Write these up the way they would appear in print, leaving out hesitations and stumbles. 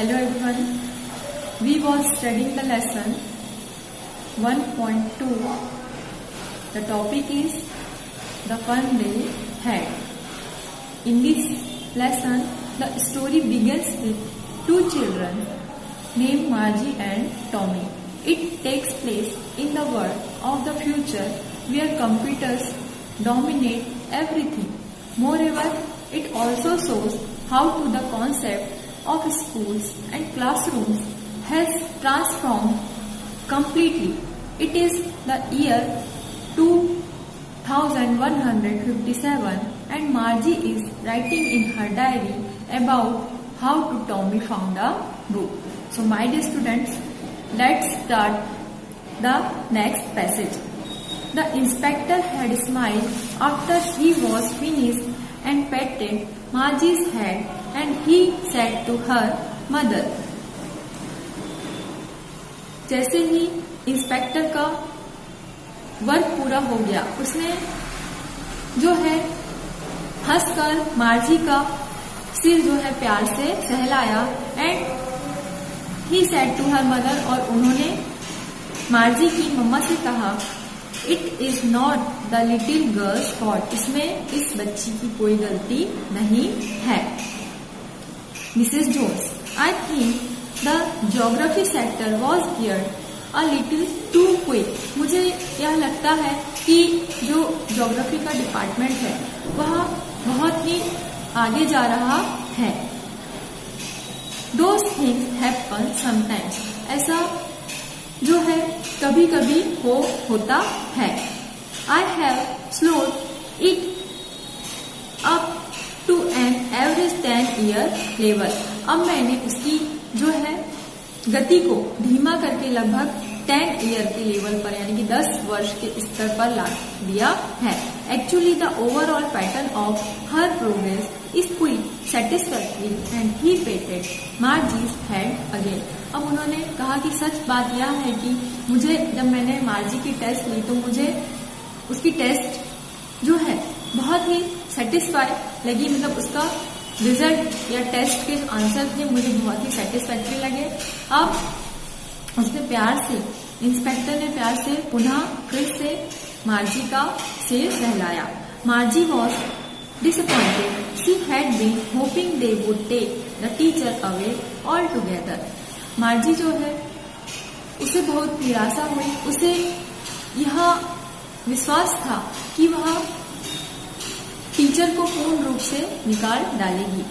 Hello everyone. We was studying the lesson 1.2. The topic is the fun they had. In this lesson, the story begins with two children named Margie and Tommy. It takes place in the world of the future where computers dominate everything. Moreover, it also shows how to the concept of schools and classrooms has transformed completely. It is the year 2157 and Margie is writing in her diary about how to Tommy found a book. So my dear students, let's start the next passage. The inspector had smiled after he was finished and patted Margie's head and he said to her mother. जैसे ही inspector का work पूरा हो गया, उसने जो है हंसकर मार्जी का सिर जो है प्यार से सहलाया and he said to her mother, और उन्होंने मार्जी की मम्मा से कहा, it is not the little girl's fault, इसमें इस बच्ची की कोई गलती नहीं है. Mrs Jones, I think the geography sector was geared a little too quick. मुझे यह लगता है कि जो ज्योग्राफी का डिपार्टमेंट है वह बहुत ही आगे जा रहा है. दोज थिंग्स हैपन समटाइम्स, ऐसा जो है कभी कभी होता है. I have slowed it up to an average 10 year level. अब मैंने उसकी जो है गति को धीमा करके लगभग 10 ईयर के लेवल पर यानी कि 10 वर्ष के स्तर पर ला दिया है. Actually the overall pattern of her progress is quick satisfactory and he patted Margie's hand again. अब उन्होंने कहा कि सच बात यह है कि मुझे जब मैंने मार्जी की टेस्ट ली तो मुझे उसकी टेस्ट जो है बहुत ही सेटिस्फाई लगी, मतलब उसका रिजल्ट या टेस्ट के आंसर थे मुझे बहुत ही सेटिस्फैक्टरी लगे. अब उसने प्यार से, इंस्पेक्टर ने प्यार से पुनः फिर से मार्जी का सिर सहलाया. Margie was disappointed. She had been hoping they would take the teacher away altogether. Margie जो है उसे बहुत निराशा हुई. उसे यह विश्वास था कि वह टीचर को पूर्ण रूप से निकाल डालेगी.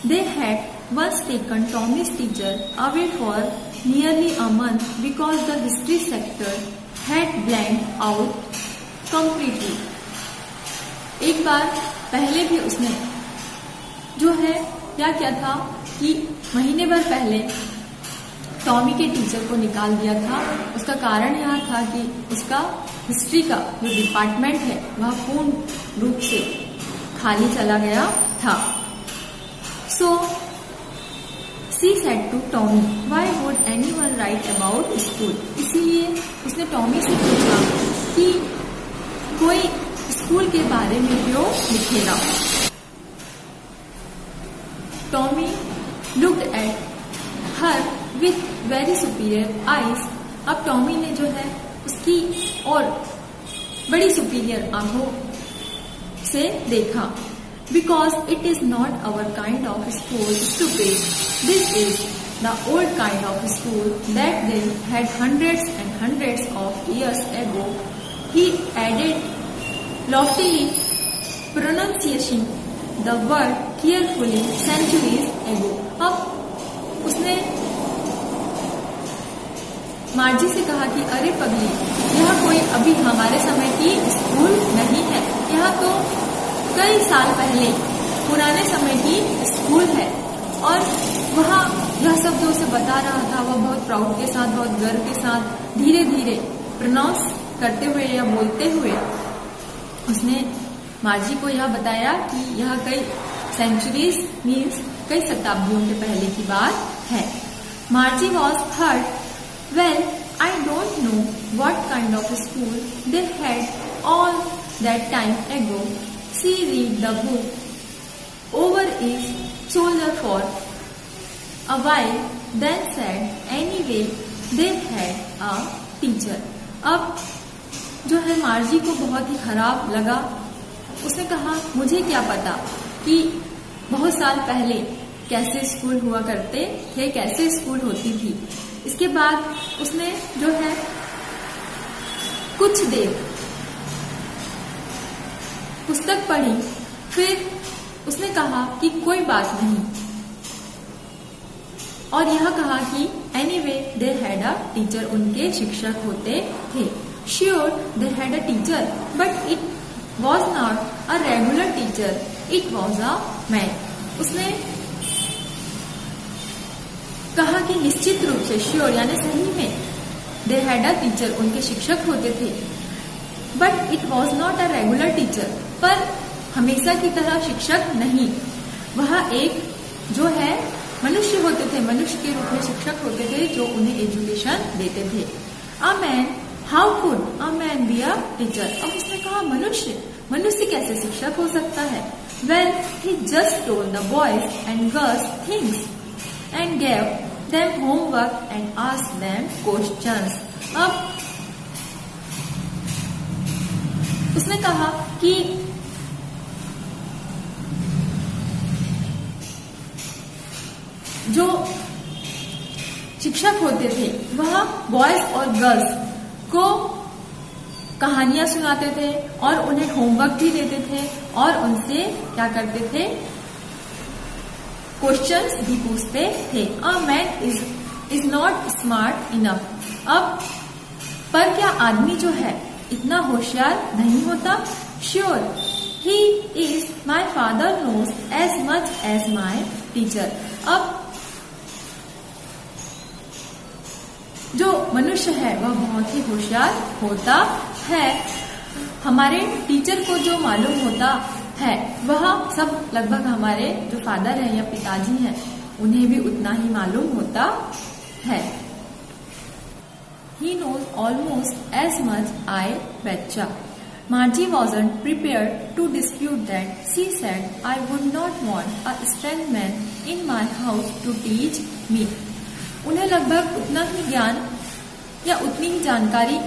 They had once taken Tommy's teacher away for nearly a month because the history sector had blank out completely. एक बार पहले भी उसने जो है क्या किया था कि महीने भर पहले टॉमी के टीचर को निकाल दिया था. उसका कारण यह था कि उसका हिस्ट्री का जो डिपार्टमेंट है वह पूर्ण रूप से खाली चला गया था. So she said to Tommy, why would anyone write about school. इसीलिए उसने टॉमी से पूछा कि कोई स्कूल के बारे में क्यों लिखेगा. Tommy looked at her with very superior eyes. अब टॉमी ने जो है उसकी और बड़ी सुपीरियर आंखों से देखा. Because it is not our kind of school stupid, this is the old kind of school that they had hundreds and hundreds of years ago. He added loftily pronunciation the word carefully centuries ago. अब उसने मार्जी से कहा कि अरे पगली, यह कोई अभी हमारे समय की स्कूल नहीं है, यह तो कई साल पहले पुराने समय की स्कूल है. और वहाँ यह सब जो उसे बता रहा था वह बहुत प्राउड के साथ, बहुत गर्व के साथ धीरे धीरे प्रोनाउंस करते हुए या बोलते हुए उसने मार्जी को यह बताया कि यह कई सेंचुरीज मीन्स कई शताब्दियों के पहले की बात है. Margie was hurt. Well, I don't know what kind of school they had all that time ago. She read the book over is soldier for a while, then said, anyway, they had a teacher. अब जो है मार्जी को बहुत ही खराब लगा। उसने कहा मुझे क्या पता कि बहुत साल पहले कैसे स्कूल हुआ करते थे, कैसे स्कूल होती थी। इसके बाद उसने जो है कुछ देर पुस्तक पढ़ी, फिर उसने कहा कि कोई बात नहीं, और यह कहा कि anyway they had a teacher, उनके शिक्षक होते थे। Sure they had a teacher but it was not a regular teacher, it was a man. उसने कहा कि निश्चित रूप से, श्योर यानी सही में, दे हैड अ टीचर, उनके शिक्षक होते थे, but it was not a regular teacher, पर हमेशा की तरह शिक्षक नहीं। वह एक जो है मनुष्य होते थे, मनुष्य के रूप में शिक्षक होते थे जो उन्हें एजुकेशन देते थे। A man, how could a man be a teacher. अब उसने कहा मनुष्य कैसे शिक्षक हो सकता है। Well he just told the boys and girls things and gave them homework and asked them questions. अब उसने कहा कि जो शिक्षक होते थे वह बॉयज और गर्ल्स को कहानियां सुनाते थे और उन्हें होमवर्क भी देते थे और उनसे क्या करते थे, क्वेश्चंस भी पूछते थे। A man is not smart enough. अब पर क्या आदमी जो है इतना होशियार नहीं होता। Sure he is, my father knows as much as my teacher. अब जो मनुष्य है वह बहुत ही होशियार होता है। हमारे टीचर को जो मालूम होता है वह सब लगभग हमारे जो फादर है या पिताजी हैं उन्हें भी उतना ही मालूम होता है। He knows almost as much, I betcha. Margie wasn't prepared to dispute that. She said, I would not want a strange man in my house to teach me. उन्हें लगभग उतना ही ज्ञान या उतनी ही जानकारी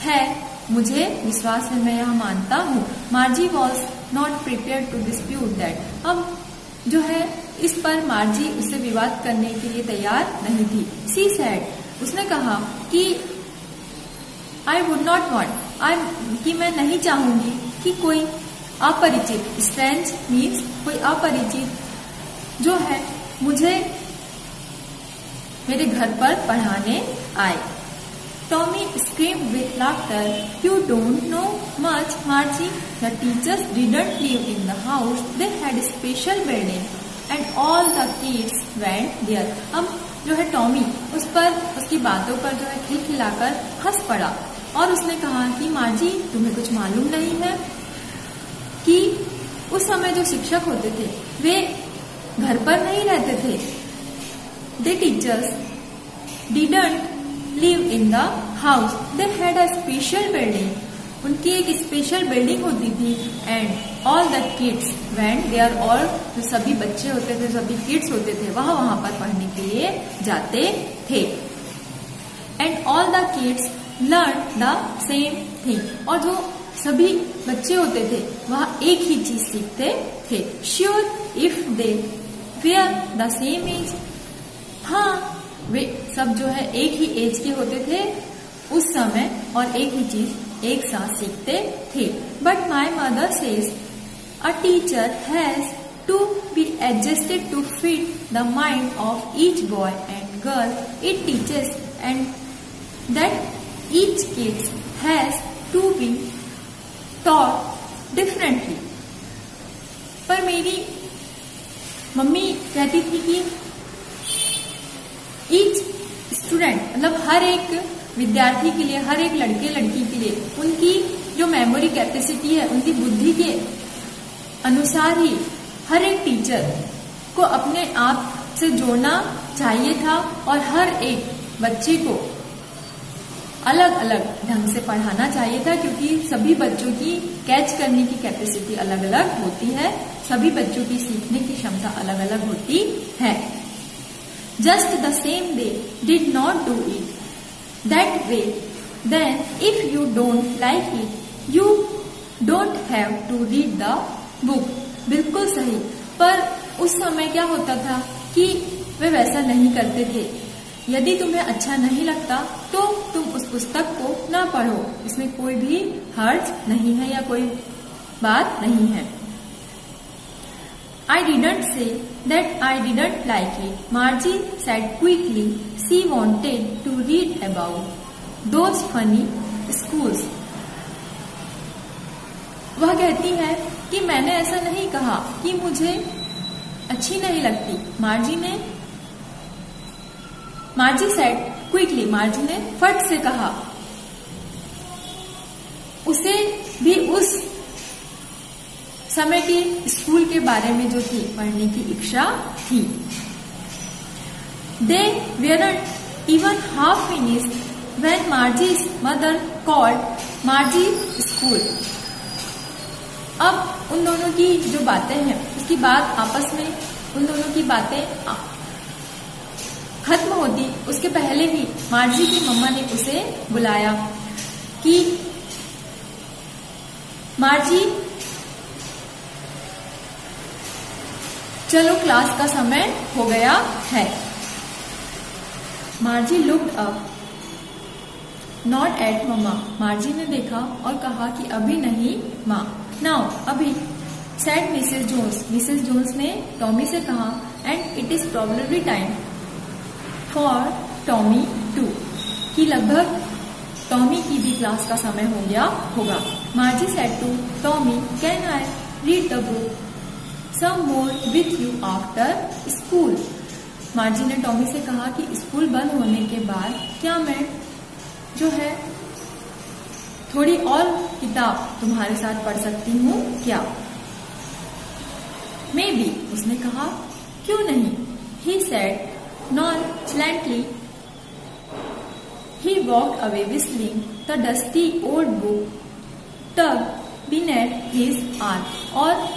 है, मुझे विश्वास है, मैं यह मानता हूँ। Margie was not prepare to dispute that. अब जो है इस पर मार्जी उससे विवाद करने के लिए तैयार नहीं थी। सी सैड, उसने कहा कि आई वुड नॉट वॉन्ट, कि मैं नहीं चाहूंगी कि कोई अपरिचित, स्ट्रेंज मीन्स कोई अपरिचित जो है मुझे मेरे घर पर पढ़ाने आए। Tommy screamed with laughter, you don't know much Margie, the teachers didn't live in the house, they had special building and all the kids went there. अब जो है टॉमी उस पर, उसकी बातों पर जो है खिलखिलाकर हंस पड़ा और उसने कहा कि मार्जी तुम्हें कुछ मालूम नहीं है कि उस समय जो शिक्षक होते थे वे घर पर नहीं रहते थे। The teachers didn't live in the house. They had a special building. उनकी एक स्पेशल बिल्डिंग होती थी। And all the kids went there, और जो सभी बच्चे होते थे, सभी किड्स होते थे, वहां पर पढ़ने के लिए जाते थे। And all the kids learn the same thing, और जो सभी बच्चे होते थे वह एक ही चीज सीखते थे। Sure if they were the same age, हाँ वे सब जो है एक ही एज के होते थे उस समय और एक ही चीज एक साथ सीखते थे। But my mother says a teacher has to be adjusted to fit the mind of each boy and girl it teachers, and that each kids has to be taught differently. पर मेरी मम्मी कहती थी कि each student, मतलब हर एक विद्यार्थी के लिए, हर एक लड़के लड़की के लिए उनकी जो मेमोरी कैपेसिटी है, उनकी बुद्धि के अनुसार ही हर एक टीचर को अपने आप से जोड़ना चाहिए था और हर एक बच्चे को अलग अलग ढंग से पढ़ाना चाहिए था, क्योंकि सभी बच्चों की कैच करने की कैपेसिटी अलग अलग होती है, सभी बच्चों की सीखने की क्षमता अलग अलग होती है। just the same they did not do it that way, then if you don't like it, you don't have to read the book. बिल्कुल सही। पर उस समय क्या होता था कि वे वैसा नहीं करते थे। यदि तुम्हें अच्छा नहीं लगता तो तुम उस पुस्तक को ना पढ़ो, इसमें कोई भी हर्ज नहीं है या कोई बात नहीं है। I didn't say that I didn't like it, Margie said quickly. She wanted to read about those funny schools. वह कहती है कि मैंने ऐसा नहीं कहा कि मुझे अच्छी नहीं लगती। मार्जी सेड क्विकली, मार्जी ने फट से कहा। उसे भी उस समय के स्कूल के बारे में जो थी पढ़ने की इच्छा थी। They weren't even half finished when Margie's mother called Margie school. अब उन दोनों की जो बातें हैं उसकी बात आपस में उन दोनों की बातें खत्म होती उसके पहले ही मार्जी की मम्मा ने उसे बुलाया कि मार्जी चलो क्लास का समय हो गया है। Margie looked up, not at mamma. Margie ने देखा और कहा कि अभी नहीं माँ। नाउ अभी, said Mrs Jones. Mrs Jones ने टॉमी से कहा, and it is probably time for Tommy to, कि लगभग टॉमी की भी क्लास का समय हो गया होगा। Margie said to Tommy, can I read the book some more with you after school. Margie ने टॉमी से कहा कि स्कूल बंद होने के बाद क्या मैं जो है थोड़ी और किताब तुम्हारे साथ पढ़ सकती हूँ क्या? मे बी, उसने कहा क्यों नहीं। He said nonchalantly. He walked away whistling, the dusty old book tucked beneath his arm. और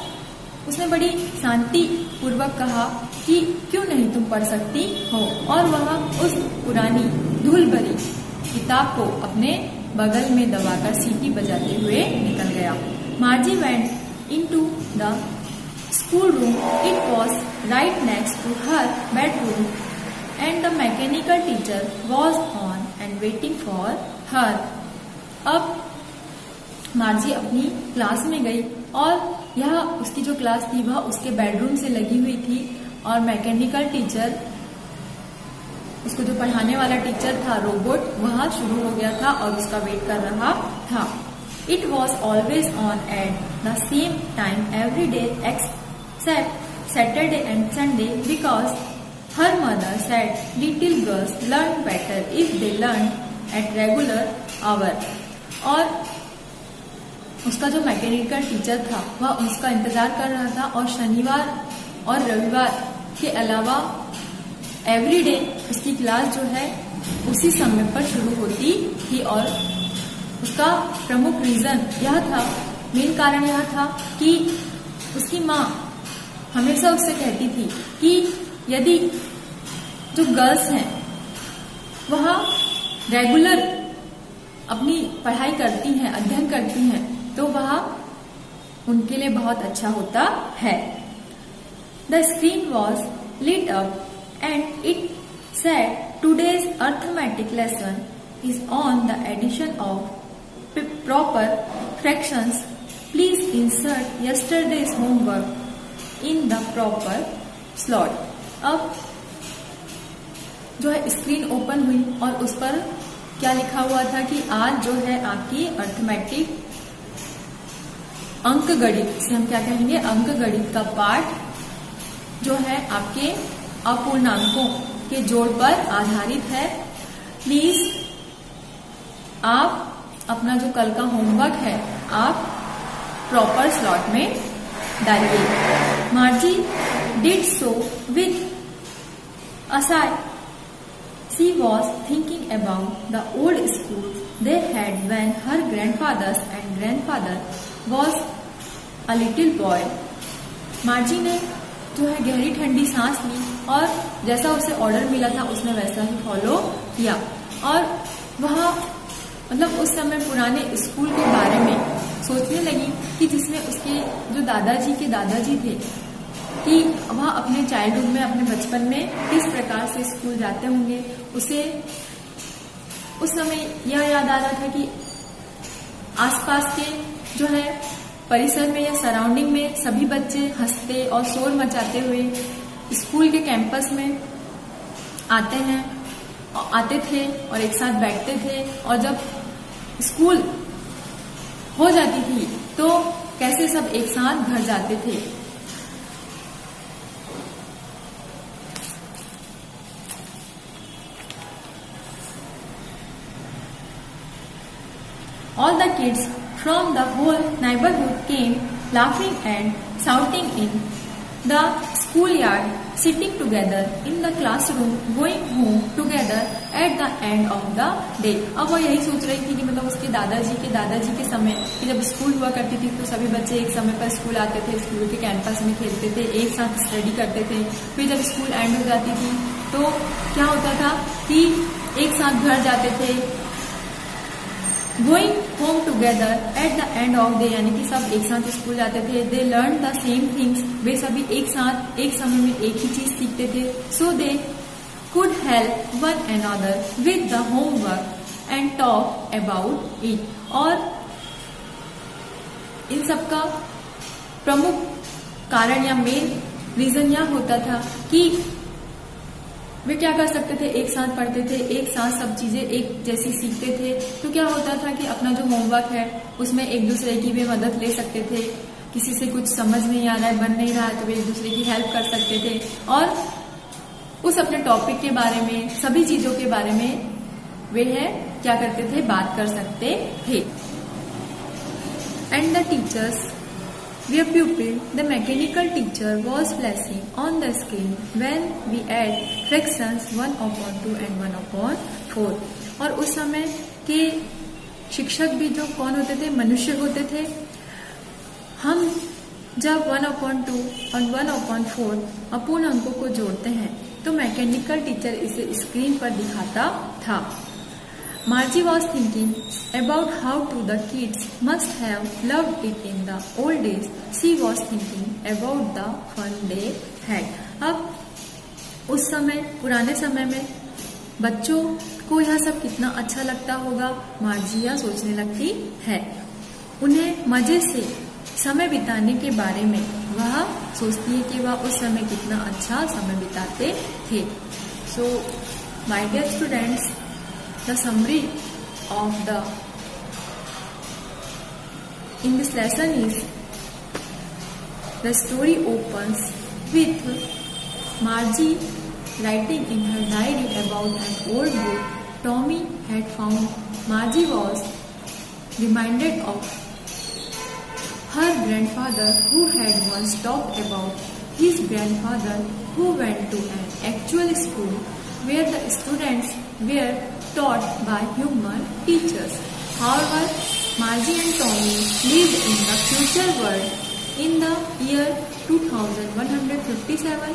उसने बड़ी शांति पूर्वक कहा कि क्यों नहीं तुम पढ़ सकती हो, और वह उस पुरानी धूल भरी किताब को अपने बगल में दबाकर सीटी बजाते हुए निकल गया। Margie went into the school room. It was right next to her bedroom and the mechanical teacher was on and waiting for her. अब मार्जी अपनी क्लास में गई और यह उसकी जो क्लास थी वह उसके बेडरूम से लगी हुई थी, और मैकेनिकल टीचर, उसको जो पढ़ाने वाला टीचर था रोबोट, वह शुरू हो गया था और उसका वेट कर रहा था। It was always on at the same time every day except Saturday and Sunday because her mother said little girls learn better if they learn at regular hour. और उसका जो मैकेनिकल टीचर था वह उसका इंतजार कर रहा था, और शनिवार और रविवार के अलावा एवरीडे उसकी क्लास जो है उसी समय पर शुरू होती थी। और उसका प्रमुख रीजन यह था, मेन कारण यह था कि उसकी माँ हमेशा उससे कहती थी कि यदि जो गर्ल्स हैं वह रेगुलर अपनी पढ़ाई करती हैं, अध्ययन करती हैं, तो वह उनके लिए बहुत अच्छा होता है। The screen was lit up and it said today's arithmetic lesson is on the addition of proper fractions. Please insert yesterday's homework in the proper slot. अब जो है स्क्रीन ओपन हुई और उस पर क्या लिखा हुआ था कि आज जो है आपकी अर्थमेटिक अंक गणित, इसे हम क्या कहेंगे, अंक गणित का पाठ जो है आपके अपूर्णांकों के जोड़ पर आधारित है। प्लीज आप अपना जो कल का होमवर्क है आप प्रॉपर स्लॉट में डालिए। मार्जी did so with a Sai. She was thinking about the old schools they had when her grandfathers and grandfather was a little boy. मार्जी ने जो है गहरी ठंडी सांस ली और जैसा उसे ऑर्डर मिला था उसने वैसा ही फॉलो किया। और वह मतलब उस समय पुराने स्कूल के बारे में सोचने लगी कि जिसमें उसके जो दादाजी थे कि वह अपने चाइल्डहुड में, अपने बचपन में किस प्रकार से स्कूल जाते होंगे। उसे उस समय यह याद आ रहा था कि आसपास के जो है परिसर में या सराउंडिंग में सभी बच्चे हंसते और शोर मचाते हुए स्कूल के कैंपस में आते थे और एक साथ बैठते थे, और जब स्कूल हो जाती थी तो कैसे सब एक साथ घर जाते थे। All the kids from the whole neighborhood came laughing and shouting in the schoolyard, sitting together in the classroom, going home together at the end of the day। अब वो यही सोच रही थी कि मतलब उसके दादाजी के समय कि जब स्कूल हुआ करती थी तो सभी बच्चे एक समय पर स्कूल आते थे, स्कूल के कैंपस में खेलते थे, एक साथ स्टडी करते थे। फिर जब स्कूल एंड हो जाती थी तो क्या होता था कि एक साथ घर जाते थे, going home together at the end of day, यानी कि सब एक साथ स्कूल जाते थे। They learn the same things, वे सभी एक साथ एक समय में एक ही चीज सीखते थे। So they could help one another with the homework and talk about it. और इन सबका प्रमुख कारण या मेन रीजन यह होता था कि वे क्या कर सकते थे, एक साथ पढ़ते थे, एक साथ सब चीजें एक जैसी सीखते थे। तो क्या होता था कि अपना जो होमवर्क है उसमें एक दूसरे की भी मदद ले सकते थे। किसी से कुछ समझ नहीं आ रहा है, बन नहीं रहा है, तो वे एक दूसरे की हेल्प कर सकते थे और उस अपने टॉपिक के बारे में, सभी चीजों के बारे में वे है क्या करते थे, बात कर सकते थे। And the teachers Dear pupil, the mechanical teacher was flashing on the screen when we add fractions 1/2 and 1/4। और उस समय के शिक्षक भी जो कौन होते थे, मनुष्य होते थे। हम जब 1/2 और 1/4 अपूर्णांकों को जोड़ते हैं तो मैकेनिकल टीचर इसे स्क्रीन पर दिखाता था। Margie was thinking about how the kids must have loved it in the old days. She was thinking about the fun they had. अब उस समय, पुराने समय में बच्चों को यह सब कितना अच्छा लगता होगा, मार्जी यह सोचने लगती है। उन्हें मजे से समय बिताने के बारे में वह सोचती है कि वह उस समय कितना अच्छा समय बिताते थे। So, my dear students, the summary of in this lesson is the story opens with Margie writing in her diary about an old book Tommy had found. Margie was reminded of her grandfather who had once talked about his grandfather who went to an actual school where the students were taught by human teachers. However, Margie and Tommy lived in the future world in the year 2157,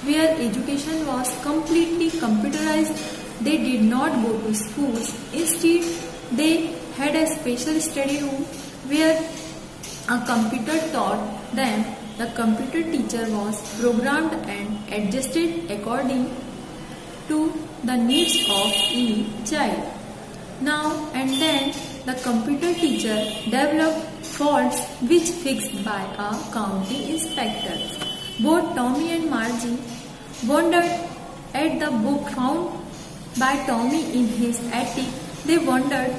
where education was completely computerized. They did not go to schools. Instead, they had a special study room where a computer taught them. The computer teacher was programmed and adjusted according to the needs of each child. Now and then, the computer teacher developed faults which fixed by a county inspector. Both Tommy and Margie wondered at the book found by Tommy in his attic. They wondered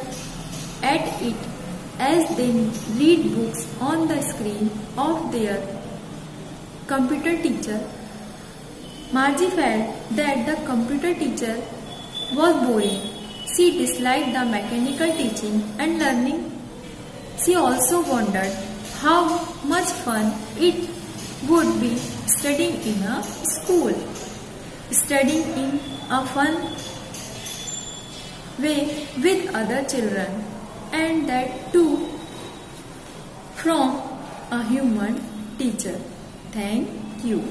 at it as they read books on the screen of their computer teacher. Margie felt that the computer teacher was boring. She disliked the mechanical teaching and learning. She also wondered how much fun it would be studying in a school, studying in a fun way with other children, and that too from a human teacher. Thank you.